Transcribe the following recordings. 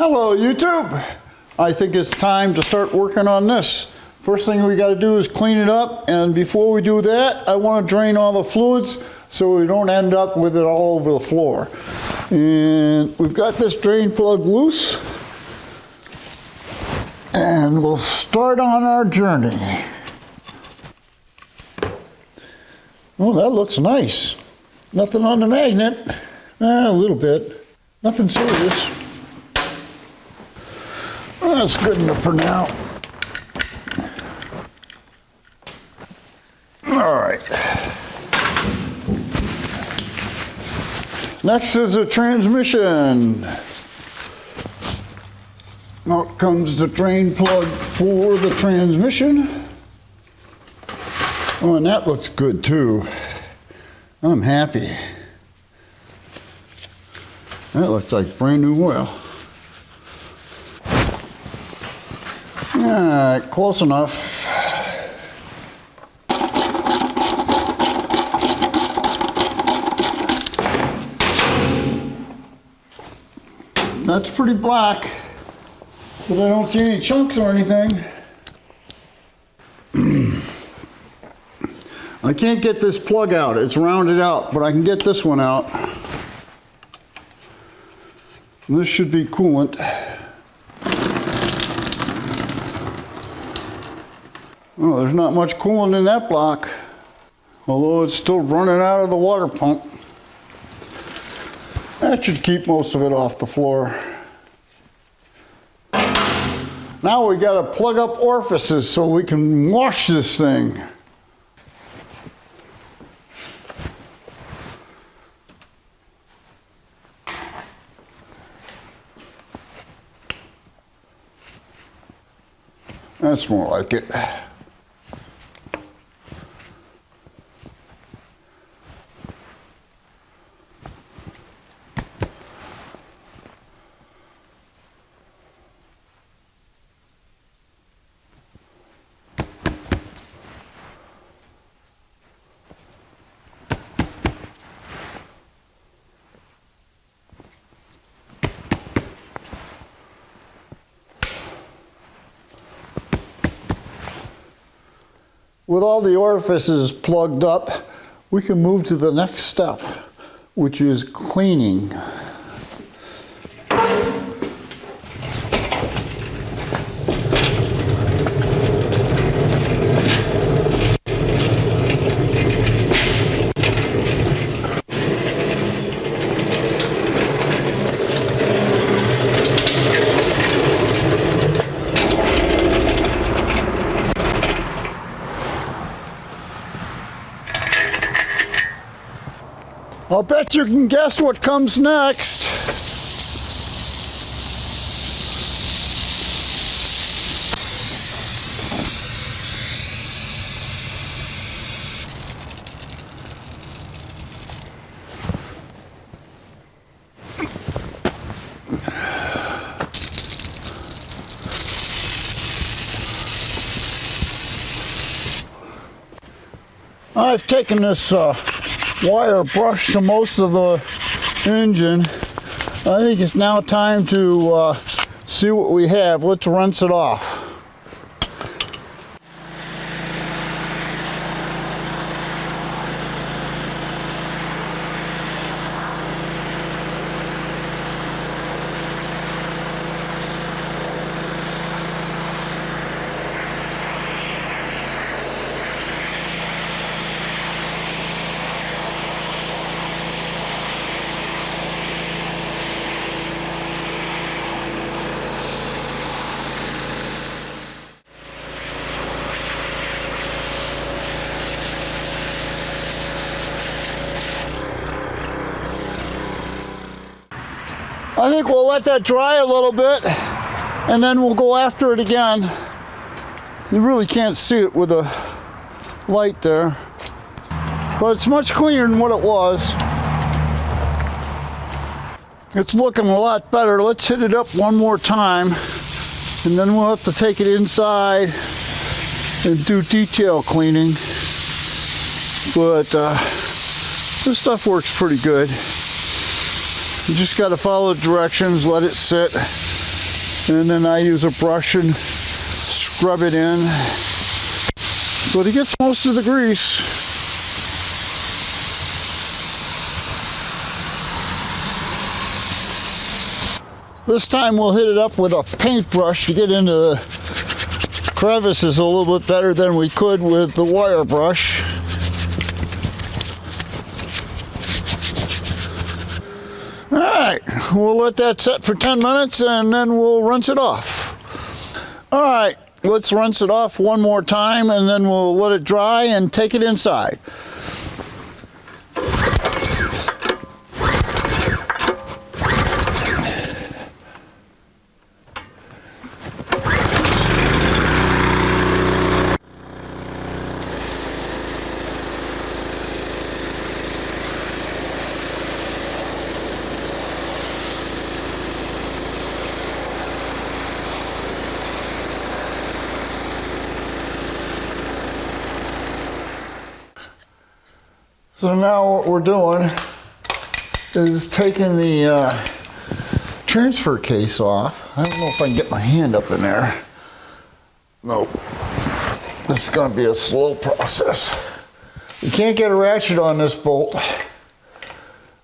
Hello YouTube! I think it's time to start working on this. First thing we got to do is clean it up, and before we do that I want to drain all the fluids so we don't end up with it all over the floor. And we've got this drain plug loose and we'll start on our journey. Oh, that looks nice. Nothing on the magnet. A little bit. Nothing serious. That's good enough for now. All right. Next is the transmission. Out comes the drain plug for the transmission. Oh, and that looks good too. I'm happy. That looks like brand new oil. All right, close enough. That's pretty black, but I don't see any chunks or anything. I can't get this plug out. It's rounded out, but I can get this one out. This should be coolant. Oh, there's not much coolant in that block, although it's still running out of the water pump. That should keep most of it off the floor. Now we got to plug up orifices so we can wash this thing. That's more like it. With all the orifices plugged up, we can move to the next step, which is cleaning. I'll bet you can guess what comes next. I've taken this wire brush to most of the engine. I think it's now time to see what we have. Let's rinse it off. I think we'll let that dry a little bit and then we'll go after it again. You really can't see it with a light there, but it's much cleaner than what it was. It's looking a lot better. Let's hit it up one more time and then we'll have to take it inside and do detail cleaning. But this stuff works pretty good. You just got to follow the directions, let it sit, And then I use a brush and scrub it in so that it gets most of the grease. This time we'll hit it up with a paintbrush to get into the crevices a little bit better than we could with the wire brush. All right, we'll let that set for 10 minutes and then we'll rinse it off. All right, let's rinse it off one more time and then we'll let it dry and take it inside. So now what we're doing is taking the transfer case off. I don't know if I can get my hand up in there. Nope. This is going to be a slow process. You can't get a ratchet on this bolt,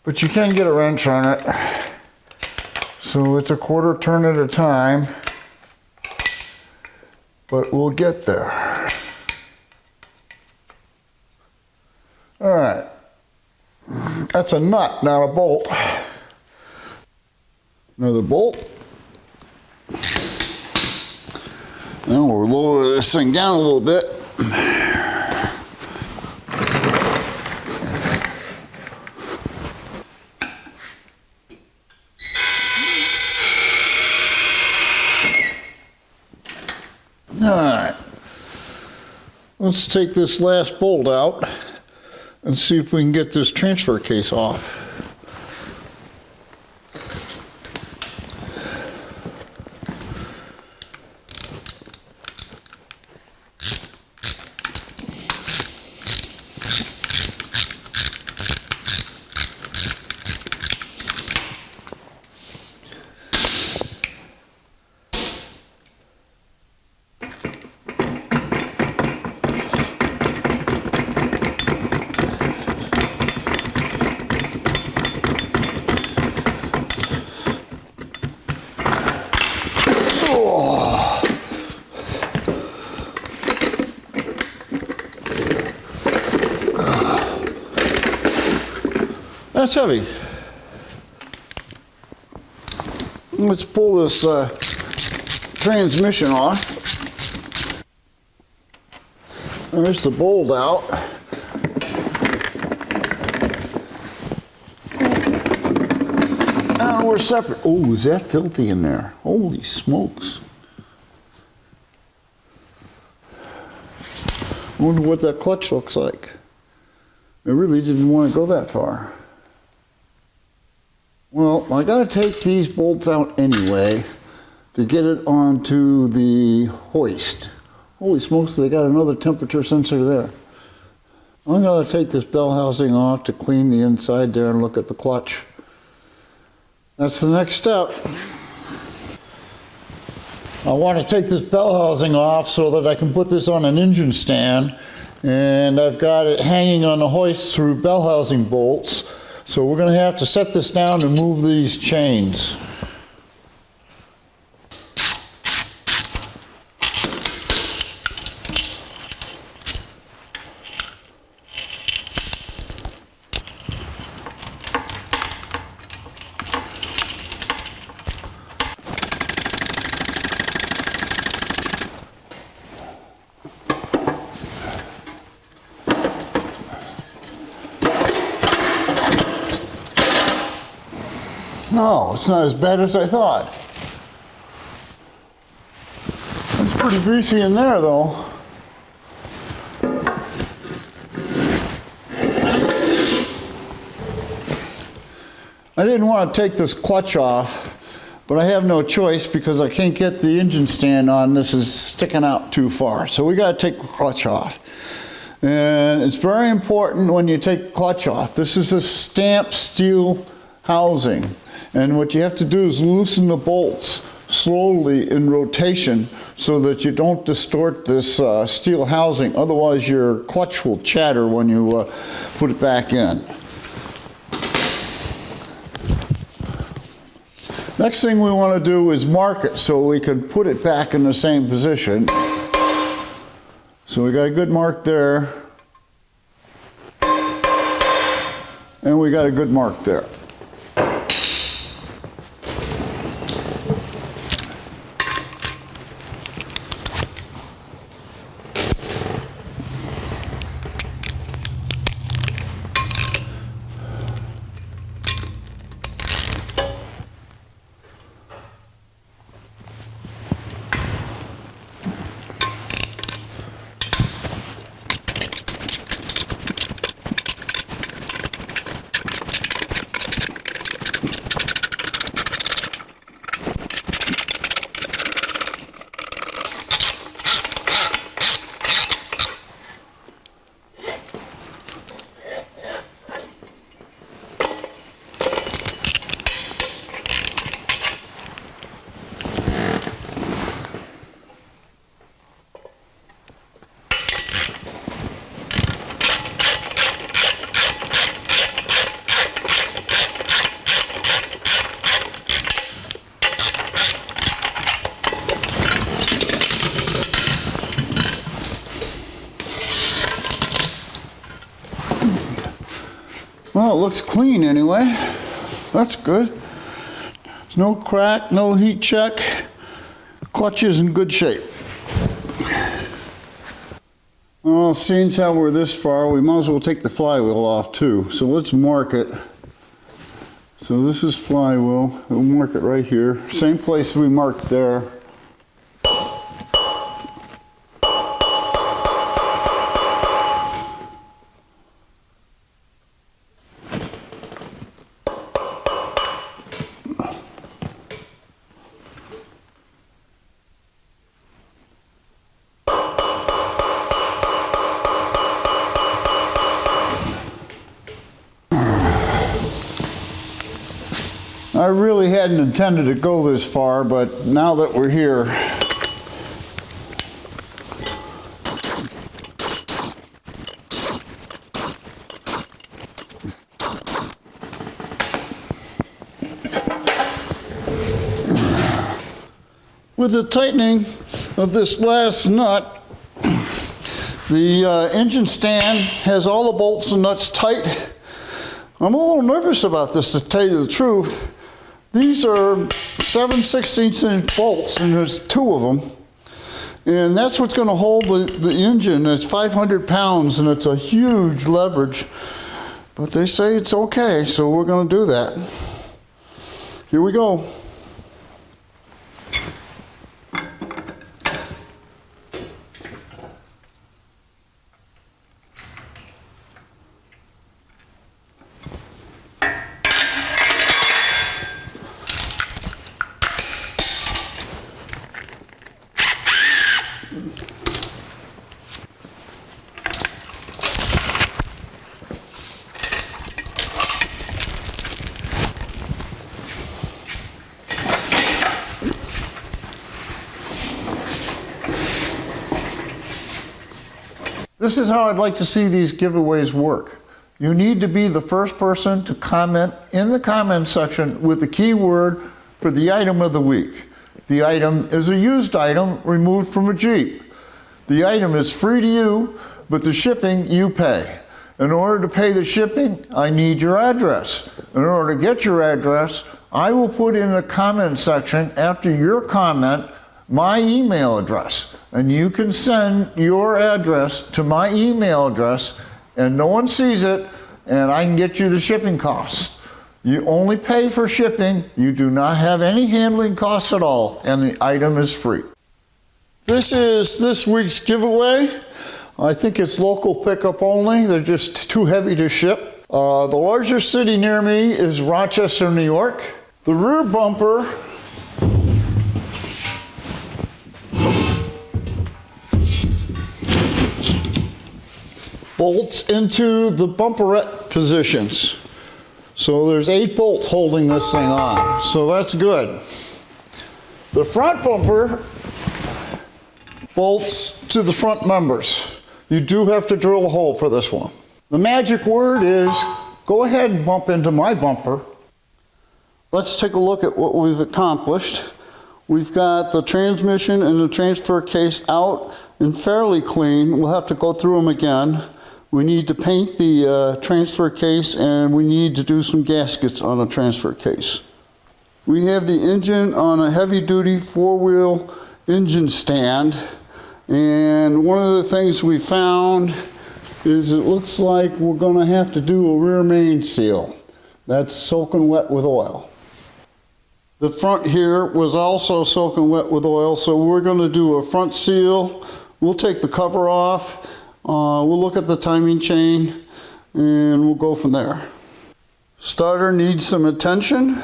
but you can get a wrench on it. So it's a quarter turn at a time, but we'll get there. All right, that's a nut, not a bolt. Another bolt. Now we'll lower this thing down a little bit. All right, let's take this last bolt out and see if we can get this transfer case off. That's heavy. Let's pull this transmission off. There's the bolt out. Now we're separate. Oh, is that filthy in there? Holy smokes. I wonder what that clutch looks like. I really didn't want to go that far. Well, I got to take these bolts out anyway to get it onto the hoist. Holy smokes, they got another temperature sensor there. I'm going to take this bell housing off to clean the inside there and look at the clutch. That's the next step. I want to take this bell housing off so that I can put this on an engine stand, and I've got it hanging on the hoist through bell housing bolts. So we're going to have to set this down and move these chains. No, it's not as bad as I thought. It's pretty greasy in there, though. I didn't want to take this clutch off, but I have no choice because I can't get the engine stand on. This is sticking out too far. So we got to take the clutch off. And it's very important when you take the clutch off. This is a stamped steel housing. And what you have to do is loosen the bolts slowly in rotation so that you don't distort this steel housing. Otherwise your clutch will chatter when you put it back in. Next thing we want to do is mark it so we can put it back in the same position. So we got a good mark there. And we got a good mark there. Well, it looks clean anyway. That's good. There's no crack, no heat check. Clutch is in good shape. Well, seeing as how we're this far, we might as well take the flywheel off too. So let's mark it. So this is flywheel. We'll mark it right here. Same place we marked there. I really hadn't intended to go this far, but now that we're here, with the tightening of this last nut, the engine stand has all the bolts and nuts tight. I'm a little nervous about this, to tell you the truth. These are 7/16" bolts, and there's 2 of them. And that's what's going to hold the engine. It's 500 pounds, and it's a huge leverage. But they say it's okay, so we're going to do that. Here we go. This is how I'd like to see these giveaways work. You need to be the first person to comment in the comment section with the keyword for the item of the week. The item is a used item removed from a Jeep. The item is free to you, but the shipping you pay. In order to pay the shipping, I need your address. In order to get your address, I will put in the comment section after your comment my email address, and you can send your address to my email address, and no one sees it, and I can get you the shipping costs. You only pay for shipping. You do not have any handling costs at all, and the item is free. This is this week's giveaway. I think it's local pickup only. They're just too heavy to ship. The largest city near me is Rochester, New York. The rear bumper bolts into the bumperette positions. So there's 8 bolts holding this thing on. So that's good. The front bumper bolts to the front members. You do have to drill a hole for this one. The magic word is, go ahead and bump into my bumper. Let's take a look at what we've accomplished. We've got the transmission and the transfer case out and fairly clean. We'll have to go through them again. We need to paint the transfer case, and we need to do some gaskets on the transfer case. We have the engine on a heavy-duty four-wheel engine stand, and one of the things we found is it looks like we're going to have to do a rear main seal. That's soaking wet with oil. The front here was also soaking wet with oil, so we're going to do a front seal. We'll take the cover off. We'll look at the timing chain, and we'll go from there. Starter needs some attention.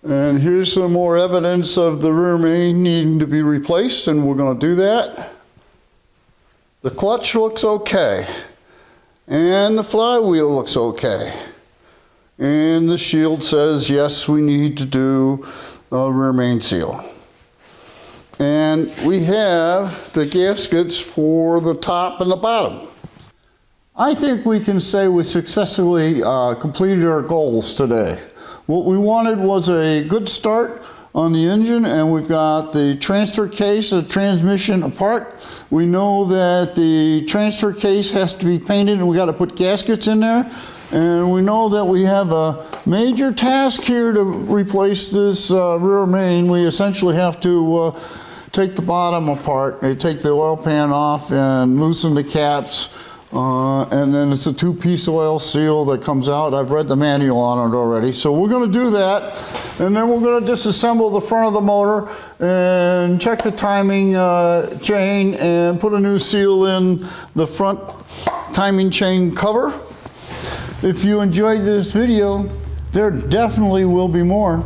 And here's some more evidence of the rear main needing to be replaced, and we're going to do that. The clutch looks okay, and the flywheel looks okay. And the shield says, yes, we need to do a rear main seal. And we have the gaskets for the top and the bottom. I think we can say we successfully completed our goals today. What we wanted was a good start on the engine, and we've got the transfer case and the transmission apart. We know that the transfer case has to be painted, and we got to put gaskets in there. And we know that we have a major task here to replace this rear main. We essentially have to take the bottom apart, take the oil pan off and loosen the caps. And then it's a two-piece oil seal that comes out. I've read the manual on it already. So we're going to do that, and then we're going to disassemble the front of the motor and check the timing chain and put a new seal in the front timing chain cover. If you enjoyed this video, there definitely will be more.